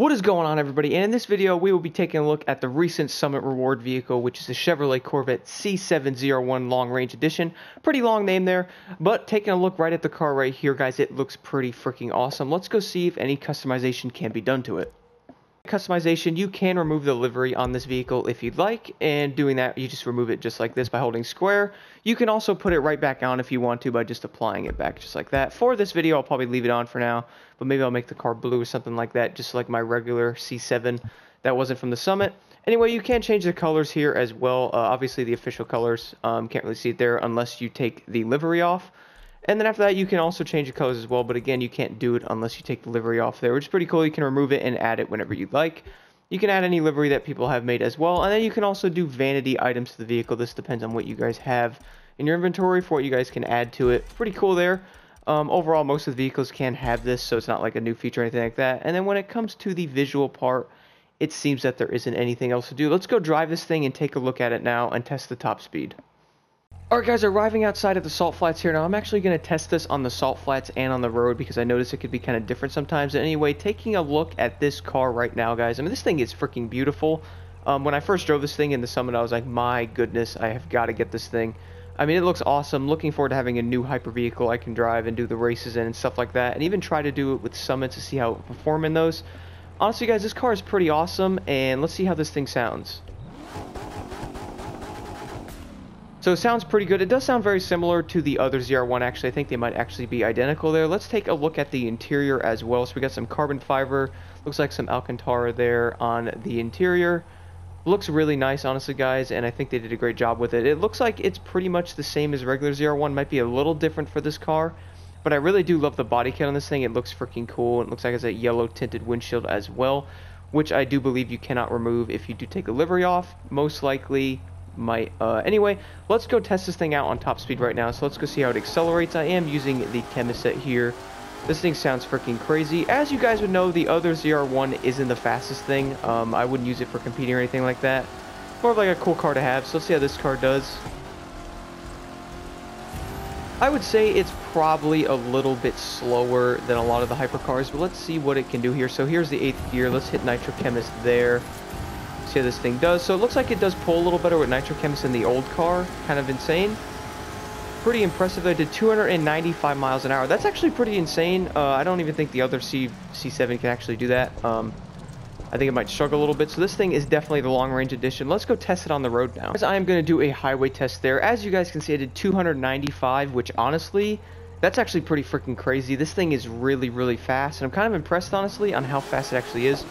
What is going on, everybody? And in this video we will be taking a look at the recent Summit Reward vehicle, which is the Chevrolet Corvette C7 ZR1 Long Range Edition. Pretty long name there, but taking a look right at the car right here, guys, it looks pretty freaking awesome. Let's go see if any customization can be done to it. Customization, you can remove the livery on this vehicle if you'd like, and doing that you just remove it just like this by holding square. You can also put it right back on if you want to by just applying it back just like that. For this video I'll probably leave it on for now, but maybe I'll make the car blue or something like that, just like my regular C7 that wasn't from the Summit. Anyway, you can change the colors here as well. Obviously the official colors, can't really see it there unless you take the livery off. And then after that, you can also change the colors as well, but again, you can't do it unless you take the livery off there, which is pretty cool. You can remove it and add it whenever you'd like. You can add any livery that people have made as well, and then you can also do vanity items to the vehicle. This depends on what you guys have in your inventory for what you guys can add to it. Pretty cool there. Overall, most of the vehicles can have this, so it's not like a new feature or anything like that. And then when it comes to the visual part, it seems that there isn't anything else to do. Let's go drive this thing and take a look at it now and test the top speed. Alright guys, arriving outside of the salt flats here. Now I'm actually going to test this on the salt flats and on the road because I noticed it could be kind of different sometimes. Anyway, taking a look at this car right now, guys. I mean, this thing is freaking beautiful. When I first drove this thing in the Summit, I was like, my goodness, I have got to get this thing. I mean, it looks awesome. Looking forward to having a new hyper vehicle I can drive and do the races in and stuff like that. And even try to do it with Summits to see how it will perform in those. Honestly, guys, this car is pretty awesome. And let's see how this thing sounds. So it sounds pretty good. It does sound very similar to the other ZR1, actually. I think they might actually be identical there. Let's take a look at the interior as well. So we got some carbon fiber. Looks like some Alcantara there on the interior. Looks really nice, honestly, guys, and I think they did a great job with it. It looks like it's pretty much the same as regular ZR1. Might be a little different for this car, but I really do love the body kit on this thing. It looks freaking cool. It looks like it's a yellow tinted windshield as well, which I do believe you cannot remove if you do take the livery off. Most likely might. Anyway, let's go test this thing out on top speed right now. So let's go see how it accelerates. I am using the Chemoset here. This thing sounds freaking crazy. As you guys would know, the other ZR1 isn't the fastest thing. I wouldn't use it for competing or anything like that. More of like a cool car to have. So let's see how this car does. I would say it's probably a little bit slower than a lot of the hypercars, but let's see what it can do here. So here's the 8th gear. Let's hit Nitro Chemist there. See how this thing does. So it looks like it does pull a little better with Nitro Chemist in the old car. Kind of insane. Pretty impressive. They did 295 miles an hour. That's actually pretty insane. I don't even think the other C7 can actually do that. I think it might struggle a little bit. So this thing is definitely the long range edition. Let's go test it on the road now. I am going to do a highway test there. As you guys can see, I did 295, which honestly, that's actually pretty freaking crazy. This thing is really, really fast. And I'm kind of impressed, honestly, on how fast it actually is.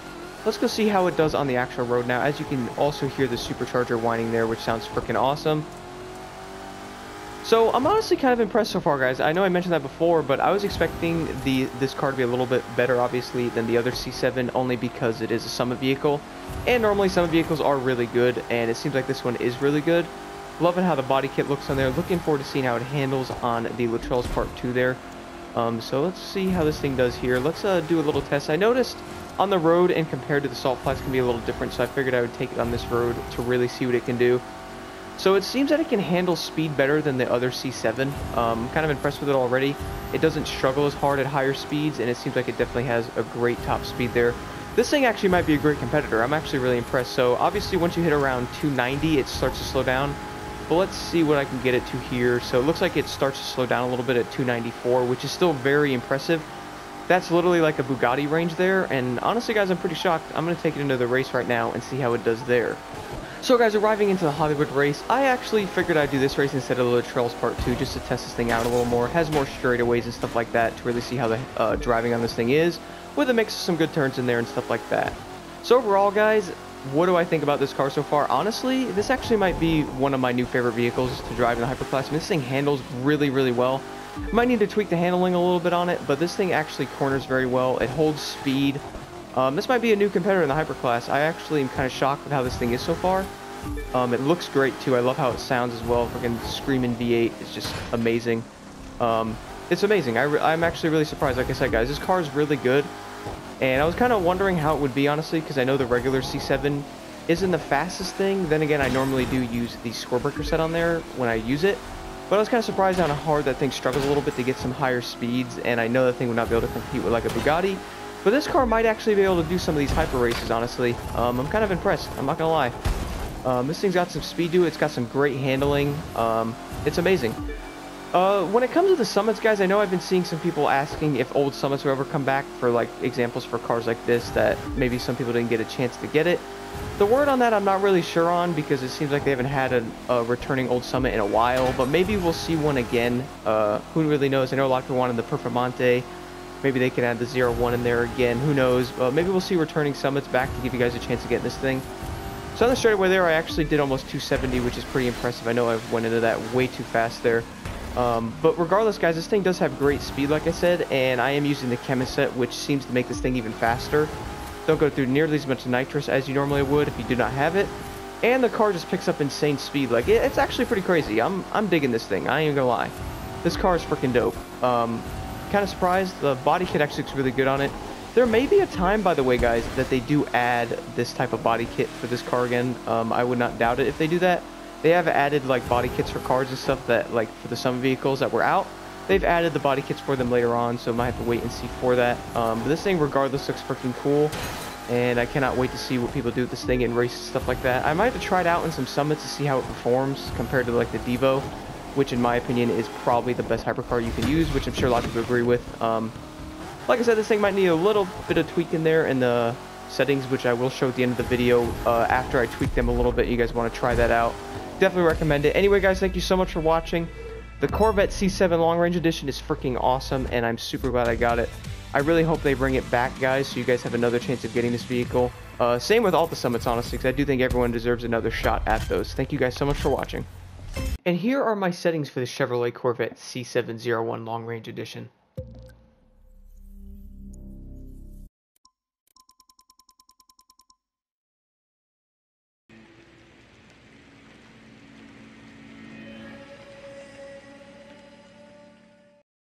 Let's go see how it does on the actual road now. As you can also hear the supercharger whining there, which sounds freaking awesome. So I'm honestly kind of impressed so far, guys. I know I mentioned that before, but I was expecting this car to be a little bit better, obviously, than the other C7, only because it is a Summit vehicle. And normally Summit vehicles are really good, and it seems like this one is really good. Loving how the body kit looks on there. Looking forward to seeing how it handles on the Latrell's Part 2 there. So let's see how this thing does here. Let's do a little test. I noticed on the road and compared to the salt flats can be a little different, so I figured I would take it on this road to really see what it can do. So it seems that it can handle speed better than the other C7. I'm kind of impressed with it already. It doesn't struggle as hard at higher speeds, and it seems like it definitely has a great top speed there. This thing actually might be a great competitor. I'm actually really impressed. So obviously once you hit around 290, it starts to slow down. But let's see what I can get it to here. So it looks like it starts to slow down a little bit at 294, which is still very impressive. That's literally like a Bugatti range there, and honestly, guys, I'm pretty shocked. I'm going to take it into the race right now and see how it does there. So, guys, arriving into the Hollywood race, I actually figured I'd do this race instead of the Latrell's Part 2 just to test this thing out a little more. It has more straightaways and stuff like that to really see how the driving on this thing is, with a mix of some good turns in there and stuff like that. So, overall, guys, what do I think about this car so far? Honestly, this actually might be one of my new favorite vehicles to drive in the hyperclass. I mean, this thing handles really, really well. Might need to tweak the handling a little bit on it, but this thing actually corners very well. It holds speed. This might be a new competitor in the hyperclass. I actually am kind of shocked with how this thing is so far. It looks great too. I love how it sounds as well. Freaking screaming V8 is just amazing. It's amazing. I'm actually really surprised. Like I said, guys, this car is really good, and I was kind of wondering how it would be, honestly, because I know the regular C7 isn't the fastest thing. Then again, I normally do use the score breaker set on there when I use it. But I was kind of surprised on how hard that thing struggles a little bit to get some higher speeds, and I know that thing would not be able to compete with like a Bugatti. But this car might actually be able to do some of these hyper races, honestly. I'm kind of impressed, I'm not gonna lie. This thing's got some speed to it, it's got some great handling. It's amazing. When it comes to the summits, guys, I know I've been seeing some people asking if old summits will ever come back for, like, examples for cars like this that maybe some people didn't get a chance to get it. The word on that I'm not really sure on because it seems like they haven't had a returning old summit in a while, but maybe we'll see one again. Who really knows? I know a lot of people wanted the Performante. Maybe they can add the ZR1 in there again. Who knows? Maybe we'll see returning summits back to give you guys a chance to get this thing. So on the straightaway there, I actually did almost 270, which is pretty impressive. I know I went into that way too fast there. But regardless, guys, this thing does have great speed, like I said, and I am using the chemist set, which seems to make this thing even faster. Don't go through nearly as much nitrous as you normally would if you do not have it. And the car just picks up insane speed. Like, it's actually pretty crazy. I'm digging this thing. I ain't gonna lie. This car is freaking dope. Kind of surprised. The body kit actually looks really good on it. There may be a time, by the way, guys, that they do add this type of body kit for this car again. I would not doubt it if they do that. They have added, like, body kits for cars and stuff that, like, for the summer vehicles that were out. They've added the body kits for them later on, so I might have to wait and see for that. But this thing, regardless, looks freaking cool. And I cannot wait to see what people do with this thing in races, stuff like that. I might have to try it out in some summits to see how it performs compared to, like, the Devo, which, in my opinion, is probably the best hypercar you can use, which I'm sure a lot of people agree with. Like I said, this thing might need a little bit of tweak in there in the settings, which I will show at the end of the video after I tweak them a little bit. You guys want to try that out. Definitely recommend it. Anyway, guys, thank you so much for watching. The Corvette C7 Long Range Edition is freaking awesome, and I'm super glad I got it. I really hope they bring it back, guys, so you guys have another chance of getting this vehicle. Same with all the summits, honestly, because I do think everyone deserves another shot at those. Thank you guys so much for watching. And here are my settings for the Chevrolet Corvette C7 ZR1 Long Range Edition.